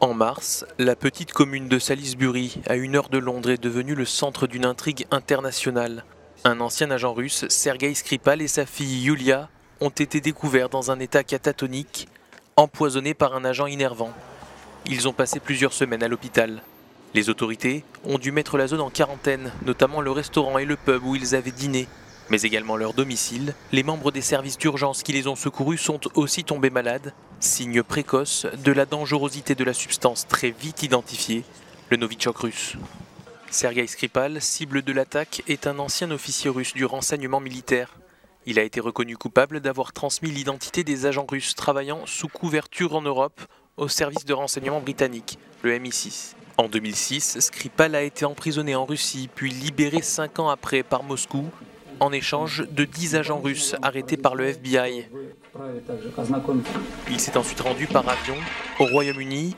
En mars, la petite commune de Salisbury, à 1 heure de Londres, est devenue le centre d'une intrigue internationale. Un ancien agent russe, Sergei Skripal, et sa fille Yulia ont été découverts dans un état catatonique, empoisonnés par un agent innervant. Ils ont passé plusieurs semaines à l'hôpital. Les autorités ont dû mettre la zone en quarantaine, notamment le restaurant et le pub où ils avaient dîné, mais également leur domicile. Les membres des services d'urgence qui les ont secourus sont aussi tombés malades, signe précoce de la dangerosité de la substance très vite identifiée, le Novichok russe. Sergei Skripal, cible de l'attaque, est un ancien officier russe du renseignement militaire. Il a été reconnu coupable d'avoir transmis l'identité des agents russes travaillant sous couverture en Europe au service de renseignement britannique, le MI6. En 2006, Skripal a été emprisonné en Russie, puis libéré 5 ans après par Moscou, en échange de 10 agents russes arrêtés par le FBI. Il s'est ensuite rendu par avion au Royaume-Uni,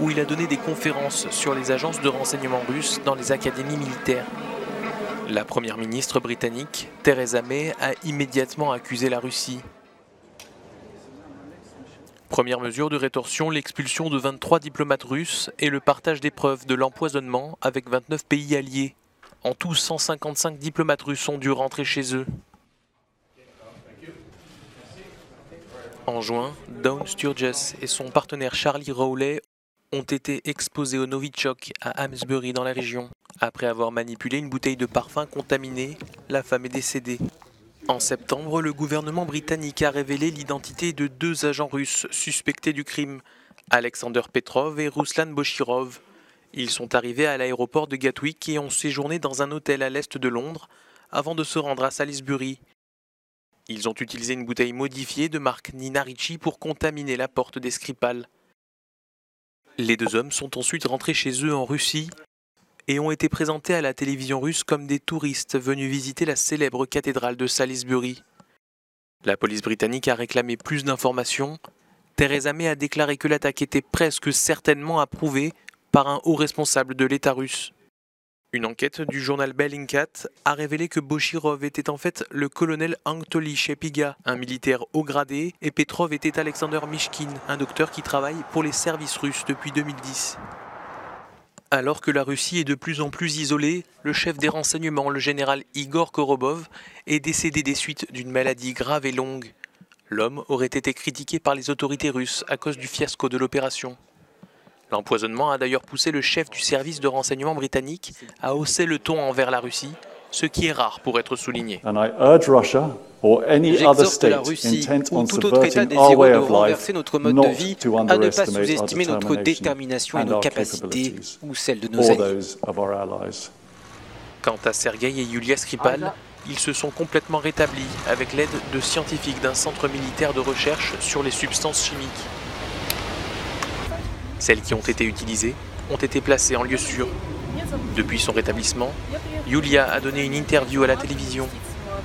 où il a donné des conférences sur les agences de renseignement russes dans les académies militaires. La première ministre britannique, Theresa May, a immédiatement accusé la Russie. Première mesure de rétorsion, l'expulsion de 23 diplomates russes et le partage des preuves de l'empoisonnement avec 29 pays alliés. En tout, 155 diplomates russes ont dû rentrer chez eux. En juin, Dawn Sturgess et son partenaire Charlie Rowley ont été exposés au Novichok à Amesbury dans la région. Après avoir manipulé une bouteille de parfum contaminée, la femme est décédée. En septembre, le gouvernement britannique a révélé l'identité de 2 agents russes suspectés du crime, Alexander Petrov et Ruslan Boshirov. Ils sont arrivés à l'aéroport de Gatwick et ont séjourné dans un hôtel à l'est de Londres avant de se rendre à Salisbury. Ils ont utilisé une bouteille modifiée de marque Nina Ricci pour contaminer la porte des Skripal. Les 2 hommes sont ensuite rentrés chez eux en Russie et ont été présentés à la télévision russe comme des touristes venus visiter la célèbre cathédrale de Salisbury. La police britannique a réclamé plus d'informations. Theresa May a déclaré que l'attaque était presque certainement approuvée par un haut responsable de l'État russe. Une enquête du journal Bellingcat a révélé que Boshirov était en fait le colonel Anatoly Shepiga, un militaire haut gradé, et Petrov était Alexander Mishkin, un docteur qui travaille pour les services russes depuis 2010. Alors que la Russie est de plus en plus isolée, le chef des renseignements, le général Igor Korobov, est décédé des suites d'une maladie grave et longue. L'homme aurait été critiqué par les autorités russes à cause du fiasco de l'opération. L'empoisonnement a d'ailleurs poussé le chef du service de renseignement britannique à hausser le ton envers la Russie, ce qui est rare pour être souligné. J'exhorte la Russie ou tout autre État désireux de renverser notre mode de vie à ne pas sous-estimer notre détermination et nos capacités ou celles de nos alliés. Quant à Sergei et Yulia Skripal, ils se sont complètement rétablis avec l'aide de scientifiques d'un centre militaire de recherche sur les substances chimiques. Celles qui ont été utilisées ont été placées en lieu sûr. Depuis son rétablissement, Yulia a donné une interview à la télévision.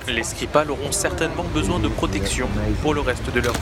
Les Skripal auront certainement besoin de protection pour le reste de leur vie.